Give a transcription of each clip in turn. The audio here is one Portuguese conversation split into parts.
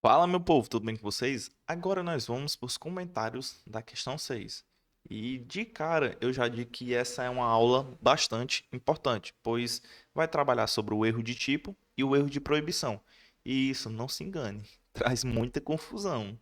Fala, meu povo, tudo bem com vocês? Agora nós vamos para os comentários da questão 6. E de cara, eu já digo que essa é uma aula bastante importante, pois vai trabalhar sobre o erro de tipo e o erro de proibição. E isso, não se engane, traz muita confusão.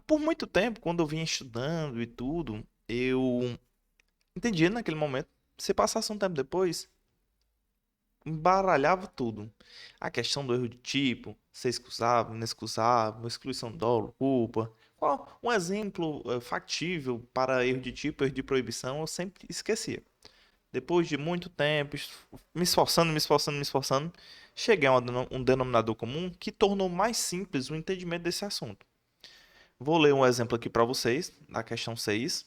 Por muito tempo, quando eu vinha estudando e tudo, eu entendia naquele momento. Se passasse um tempo depois, embaralhava tudo. A questão do erro de tipo, ser excusável, inexcusável, excluição de dolo, culpa. Qual um exemplo factível para erro de tipo, erro de proibição, eu sempre esquecia. Depois de muito tempo, me esforçando, me esforçando, me esforçando, cheguei a um denominador comum que tornou mais simples o entendimento desse assunto. Vou ler um exemplo aqui para vocês, da questão 6,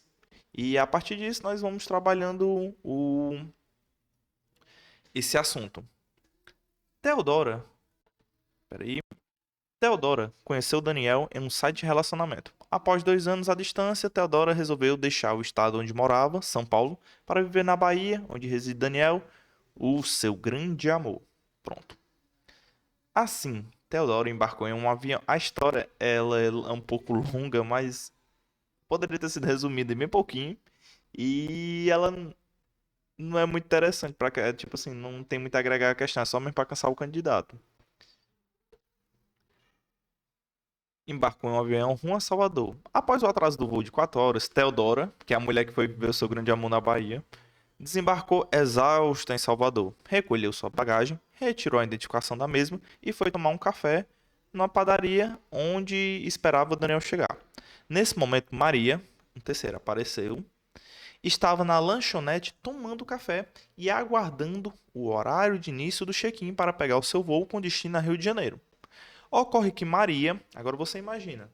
e a partir disso nós vamos trabalhando esse assunto. Teodora, peraí, Teodora conheceu Daniel em um site de relacionamento. Após 2 anos à distância, Teodora resolveu deixar o estado onde morava, São Paulo, para viver na Bahia, onde reside Daniel, o seu grande amor. Pronto. Assim, Teodora embarcou em um avião. A história ela é um pouco longa, mas poderia ter sido resumida em bem pouquinho. E ela não é muito interessante para tipo assim, não tem muito a agregar a questão, é só mesmo para cansar o candidato. Embarcou em um avião rumo a Salvador. Após o atraso do voo de 4 horas, Theodora, que é a mulher que foi ver o seu grande amor na Bahia, desembarcou exausta em Salvador, recolheu sua bagagem, retirou a identificação da mesma e foi tomar um café numa padaria onde esperava o Daniel chegar. Nesse momento, Maria, um terceiro, apareceu, estava na lanchonete tomando café e aguardando o horário de início do check-in para pegar o seu voo com destino a Rio de Janeiro. Ocorre que Maria, agora você imagina,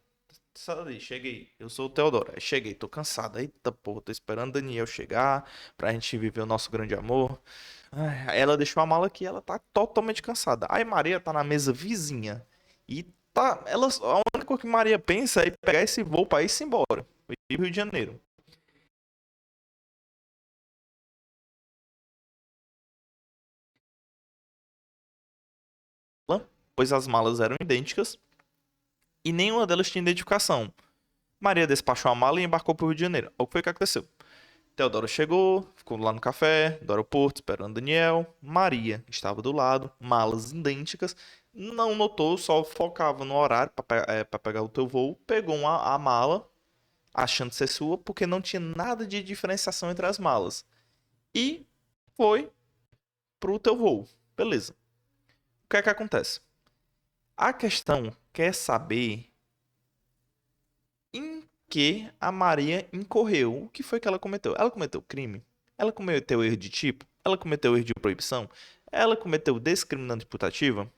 ali, cheguei, eu sou o Teodoro, aí cheguei, tô cansado, eita porra, tô esperando Daniel chegar pra gente viver o nosso grande amor. Ai, aí ela deixou a mala aqui, ela tá totalmente cansada. Aí Maria tá na mesa vizinha e a única coisa que Maria pensa é pegar esse voo pra ir-se embora, ir pro Rio de Janeiro. Pois as malas eram idênticas e nenhuma delas tinha identificação. Maria despachou a mala e embarcou pro Rio de Janeiro. O que foi que aconteceu? Teodoro chegou, ficou lá no café do aeroporto esperando Daniel. Maria estava do lado, malas idênticas. Não notou, só focava no horário para pegar o teu voo. Pegou a mala, achando ser sua, porque não tinha nada de diferenciação entre as malas. E foi pro teu voo. Beleza. O que é que acontece? A questão quer saber em que a Maria incorreu. O que foi que ela cometeu? Ela cometeu crime? Ela cometeu erro de tipo? Ela cometeu erro de proibição? Ela cometeu discriminante putativa?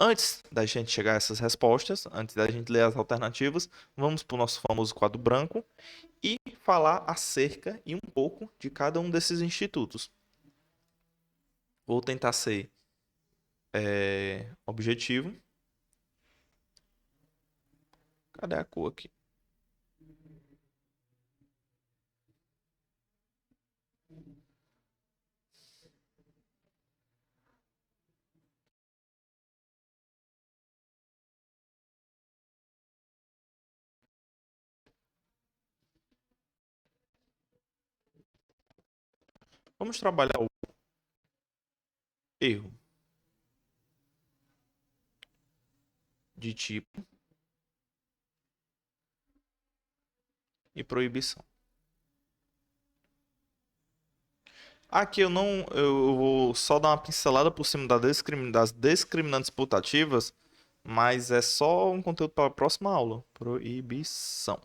Antes da gente chegar a essas respostas, antes da gente ler as alternativas, vamos para o nosso famoso quadro branco e falar acerca e um pouco de cada um desses institutos. Vou tentar ser objetivo. Cadê a cor aqui? Vamos trabalhar o erro de tipo e proibição. Aqui eu não, eu vou só dar uma pincelada por cima das discriminantes putativas, mas é só um conteúdo para a próxima aula. Proibição.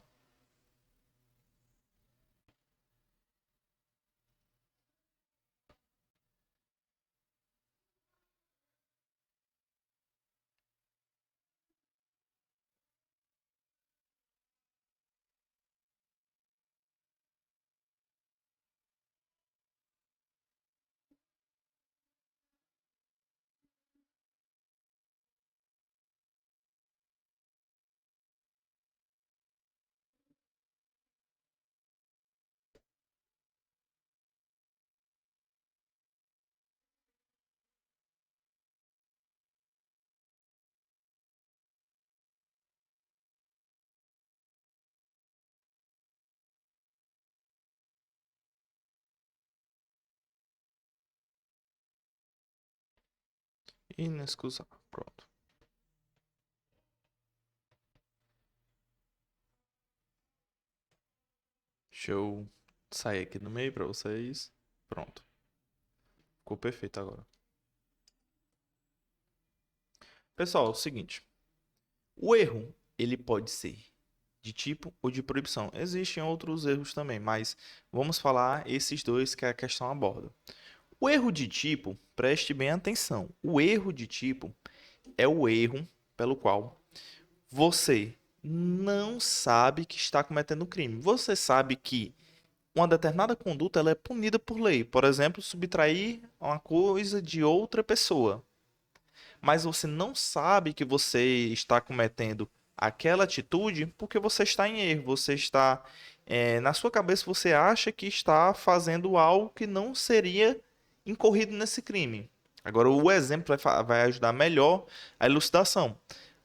Inexcusável. Pronto. Deixa eu sair aqui no meio pra vocês. Pronto. Ficou perfeito agora. Pessoal, é o seguinte. O erro, ele pode ser de tipo ou de proibição. Existem outros erros também, mas vamos falar esses dois que a questão aborda. O erro de tipo, preste bem atenção. O erro de tipo é o erro pelo qual você não sabe que está cometendo crime. Você sabe que uma determinada conduta ela é punida por lei. Por exemplo, subtrair uma coisa de outra pessoa. Mas você não sabe que você está cometendo aquela atitude porque você está em erro. Você está, na sua cabeça, você acha que está fazendo algo que não seria incorrido nesse crime. Agora, o exemplo vai ajudar melhor a elucidação.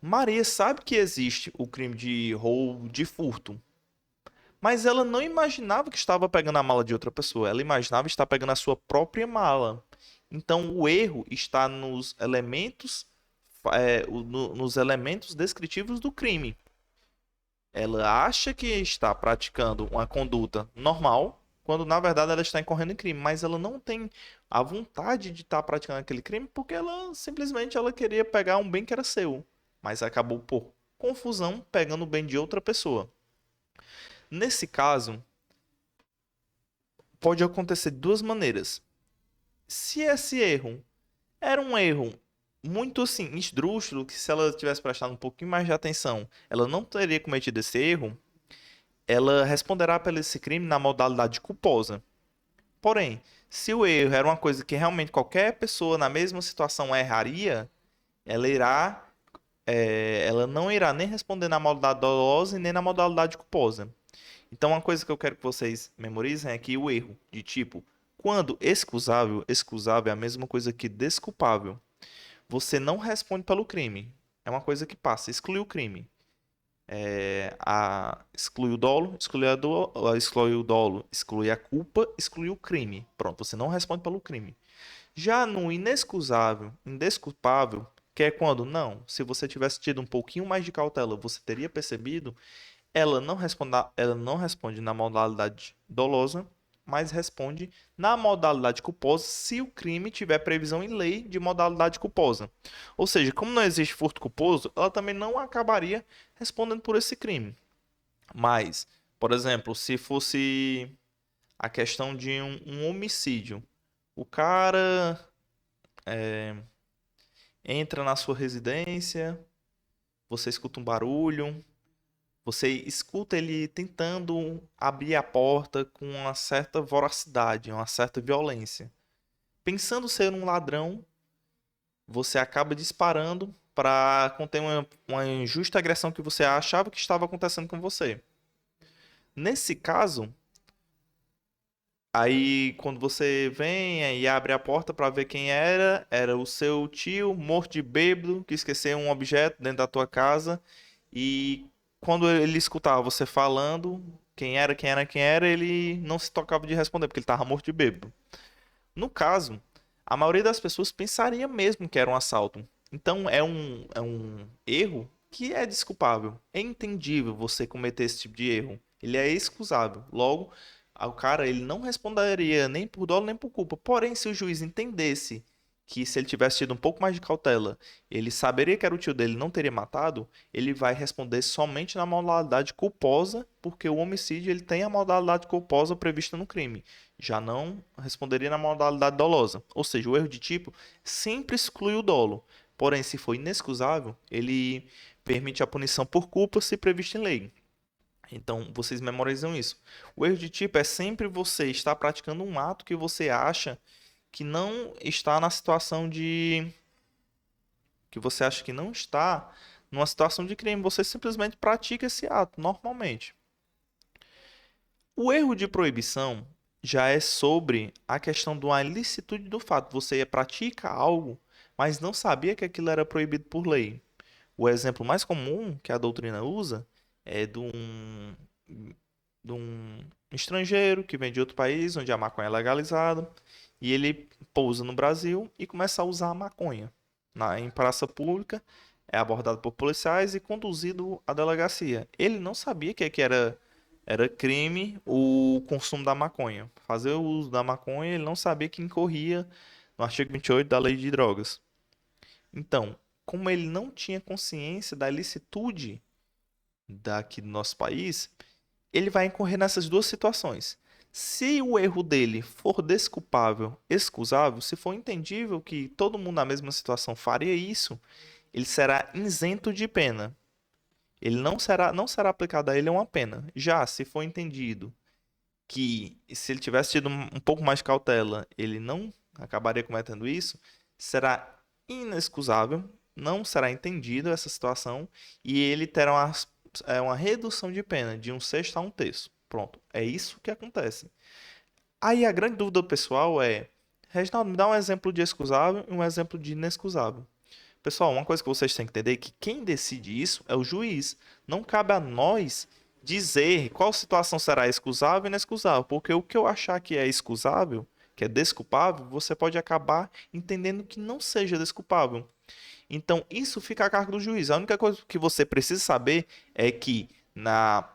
Maria sabe que existe o crime de roubo, de furto, mas ela não imaginava que estava pegando a mala de outra pessoa. Ela imaginava estar pegando a sua própria mala. Então, o erro está nos elementos, nos elementos descritivos do crime. Ela acha que está praticando uma conduta normal, quando na verdade ela está incorrendo em crime, mas ela não tem a vontade de estar praticando aquele crime porque ela simplesmente ela queria pegar um bem que era seu, mas acabou por confusão pegando o bem de outra pessoa. Nesse caso, pode acontecer de duas maneiras. Se esse erro era um erro muito assim, esdrúxulo, que se ela tivesse prestado um pouquinho mais de atenção, ela não teria cometido esse erro, ela responderá pelo esse crime na modalidade culposa. Porém, se o erro era uma coisa que realmente qualquer pessoa na mesma situação erraria, ela irá, ela não irá nem responder na modalidade dolosa e nem na modalidade culposa. Então, uma coisa que eu quero que vocês memorizem é que o erro de tipo, quando excusável, excusável é a mesma coisa que desculpável. Você não responde pelo crime. É uma coisa que passa, exclui o crime. Exclui o dolo, exclui o dolo, exclui a culpa, exclui o crime. Pronto, você não responde pelo crime. Já no inexcusável, indesculpável, que é quando, não, se você tivesse tido um pouquinho mais de cautela, você teria percebido, ela não responde na modalidade dolosa, mas responde na modalidade culposa se o crime tiver previsão em lei de modalidade culposa. Ou seja, como não existe furto culposo, ela também não acabaria respondendo por esse crime. Mas, por exemplo, se fosse a questão de um homicídio, o cara entra na sua residência, você escuta um barulho, você escuta ele tentando abrir a porta com uma certa voracidade, uma certa violência. Pensando ser um ladrão, você acaba disparando para conter uma injusta agressão que você achava que estava acontecendo com você. Nesse caso, aí quando você vem e abre a porta para ver quem era, era o seu tio morto de bêbado que esqueceu um objeto dentro da tua casa e quando ele escutava você falando quem era, ele não se tocava de responder porque ele estava morto de bêbado. No caso, a maioria das pessoas pensaria mesmo que era um assalto. Então é um erro que é desculpável. É entendível você cometer esse tipo de erro. Ele é excusável. Logo, o cara ele não responderia nem por dolo nem por culpa. Porém, se o juiz entendesse que se ele tivesse tido um pouco mais de cautela, ele saberia que era o tio dele, e não teria matado, ele vai responder somente na modalidade culposa, porque o homicídio ele tem a modalidade culposa prevista no crime. Já não responderia na modalidade dolosa. Ou seja, o erro de tipo sempre exclui o dolo. Porém, se for inexcusável, ele permite a punição por culpa se prevista em lei. Então, vocês memorizam isso. O erro de tipo é sempre você estar praticando um ato que você acha que não está na situação de. Que você acha que não está numa situação de crime. Você simplesmente pratica esse ato normalmente. O erro de proibição já é sobre a questão de uma ilicitude do fato. Você pratica algo, mas não sabia que aquilo era proibido por lei. O exemplo mais comum que a doutrina usa é de um estrangeiro que vem de outro país onde a maconha é legalizada e ele pousa no Brasil e começa a usar a maconha, em praça pública, é abordado por policiais e conduzido à delegacia. Ele não sabia que era crime o consumo da maconha. Fazer o uso da maconha, ele não sabia que incorria no artigo 28 da Lei de Drogas. Então, como ele não tinha consciência da ilicitude daqui do nosso país, ele vai incorrer nessas duas situações. Se o erro dele for desculpável, excusável, se for entendível que todo mundo na mesma situação faria isso, ele será isento de pena. Ele não será aplicada a ele uma pena. Já se for entendido que se ele tivesse tido um pouco mais de cautela, ele não acabaria cometendo isso, será inexcusável, não será entendido essa situação e ele terá uma redução de pena de um sexto a um terço. Pronto, é isso que acontece. Aí a grande dúvida do pessoal é, Reginaldo, me dá um exemplo de excusável e um exemplo de inexcusável. Pessoal, uma coisa que vocês têm que entender é que quem decide isso é o juiz. Não cabe a nós dizer qual situação será excusável e inexcusável, porque o que eu achar que é excusável, que é desculpável, você pode acabar entendendo que não seja desculpável. Então, isso fica a cargo do juiz. A única coisa que você precisa saber é que na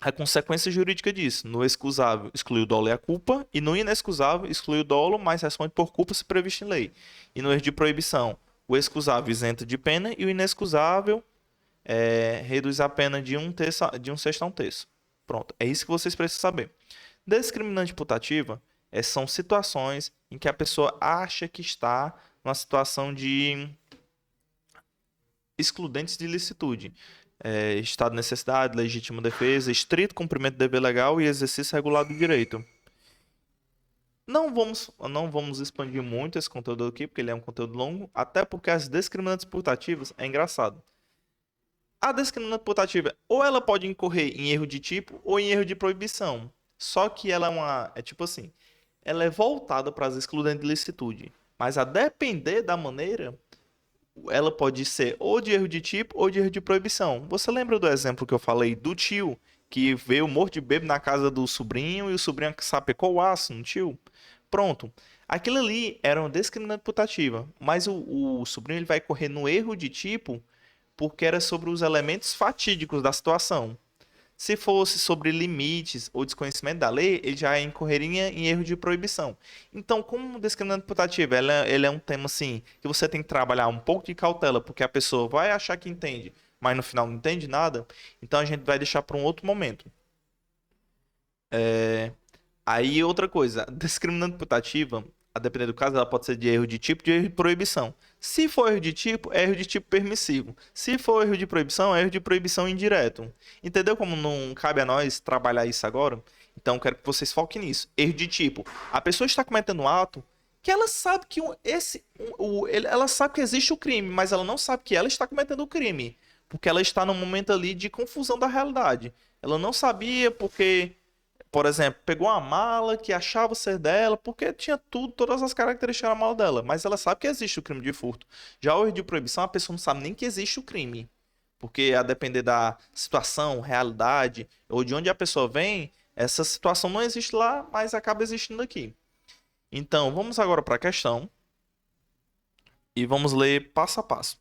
a consequência jurídica disso, no excusável exclui o dolo e a culpa, e no inexcusável exclui o dolo, mas responde por culpa se previsto em lei. E no erro de proibição, o excusável isenta de pena e o inexcusável reduz a pena de um sexto a um terço. Pronto, é isso que vocês precisam saber. Discriminante putativa são situações em que a pessoa acha que está numa situação de excludentes de ilicitude. Estado de necessidade, legítima defesa, estrito cumprimento do dever legal e exercício regulado do direito. Não vamos expandir muito esse conteúdo aqui, porque ele é um conteúdo longo, até porque as discriminantes putativas é engraçado. A discriminante putativa, ou ela pode incorrer em erro de tipo ou em erro de proibição. Só que ela é tipo assim, ela é voltada para as excludentes de ilicitude, mas a depender da maneira, ela pode ser ou de erro de tipo ou de erro de proibição. Você lembra do exemplo que eu falei do tio que veio morto de bêbado na casa do sobrinho e o sobrinho sapecou o aço no tio? Pronto. Aquilo ali era uma discriminante putativa, mas o sobrinho ele vai correr no erro de tipo porque era sobre os elementos fatídicos da situação. Se fosse sobre limites ou desconhecimento da lei, ele já incorreria em erro de proibição. Então, como discriminante putativa, ele é um tema assim que você tem que trabalhar um pouco de cautela, porque a pessoa vai achar que entende, mas no final não entende nada. Então a gente vai deixar para um outro momento. Aí outra coisa, discriminante putativa, a depender do caso, ela pode ser de erro de tipo, de erro de proibição. Se for erro de tipo, é erro de tipo permissivo. Se for erro de proibição, é erro de proibição indireto. Entendeu como não cabe a nós trabalhar isso agora? Então quero que vocês foquem nisso. Erro de tipo, a pessoa está cometendo um ato que ela sabe que ela sabe que existe o crime, mas ela não sabe que ela está cometendo o crime, porque ela está num momento ali de confusão da realidade. Ela não sabia porque por exemplo, pegou uma mala que achava ser dela, porque tinha tudo, todas as características da mala dela, mas ela sabe que existe o crime de furto. Já o erro de proibição, a pessoa não sabe nem que existe o crime, porque a depender da situação, realidade, ou de onde a pessoa vem, essa situação não existe lá, mas acaba existindo aqui. Então, vamos agora para a questão e vamos ler passo a passo.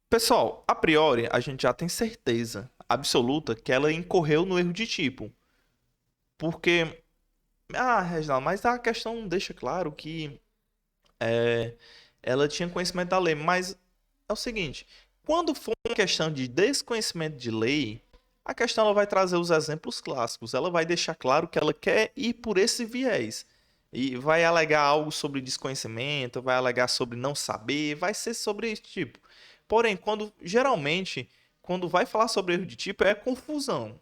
Pessoal, a priori, a gente já tem certeza absoluta que ela incorreu no erro de tipo. Porque, Reginaldo, mas a questão deixa claro que é, ela tinha conhecimento da lei. Mas é o seguinte, quando for uma questão de desconhecimento de lei, a questão ela vai trazer os exemplos clássicos. Ela vai deixar claro que ela quer ir por esse viés. E vai alegar algo sobre desconhecimento, vai alegar sobre não saber, vai ser sobre esse tipo. Porém, quando vai falar sobre erro de tipo, é confusão.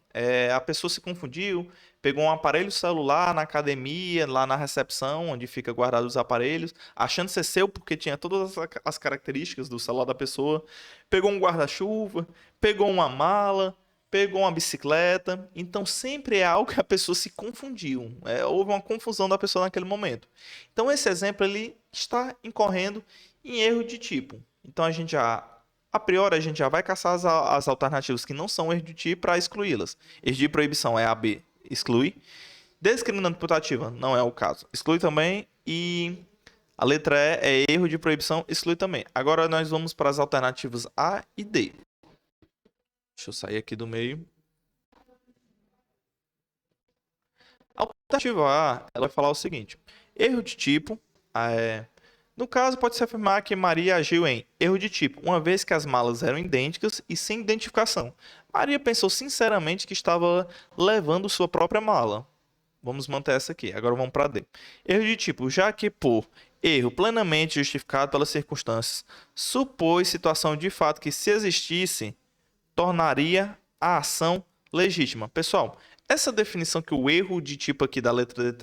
A pessoa se confundiu, pegou um aparelho celular na academia, lá na recepção, onde fica guardado os aparelhos, achando ser seu porque tinha todas as características do celular da pessoa, pegou um guarda-chuva, pegou uma mala, pegou uma bicicleta. Então sempre é algo que a pessoa se confundiu. Houve uma confusão da pessoa naquele momento. Então esse exemplo ele está incorrendo em erro de tipo. Então a priori, a gente já vai caçar as alternativas que não são erro de tipo para excluí-las. Erro de proibição é A, B, exclui. Discriminante putativa não é o caso. Exclui também. E A letra E é erro de proibição, exclui também. Agora nós vamos para as alternativas A e D. Deixa eu sair aqui do meio. A alternativa A, ela vai falar o seguinte: erro de tipo. No caso, pode-se afirmar que Maria agiu em erro de tipo, uma vez que as malas eram idênticas e sem identificação. Maria pensou sinceramente que estava levando sua própria mala. Vamos manter essa aqui. Agora vamos para D. Erro de tipo, já que por erro plenamente justificado pelas circunstâncias, supôs situação de fato que, se existisse, tornaria a ação legítima. Pessoal, essa definição que o erro de tipo aqui da letra D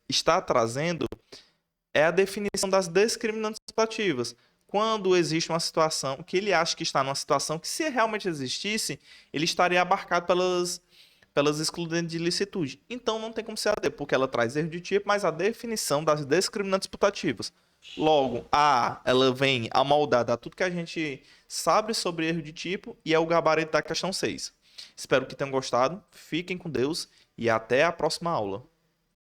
está trazendo é a definição das discriminantes putativas. Quando existe uma situação que ele acha que está numa situação que, se realmente existisse, ele estaria abarcado pelas excludentes de ilicitude. Então não tem como ser a D, porque ela traz erro de tipo, mas a definição das discriminantes putativas. Logo, a ela vem amoldada a tudo que a gente sabe sobre erro de tipo e é o gabarito da questão 6. Espero que tenham gostado, fiquem com Deus e até a próxima aula.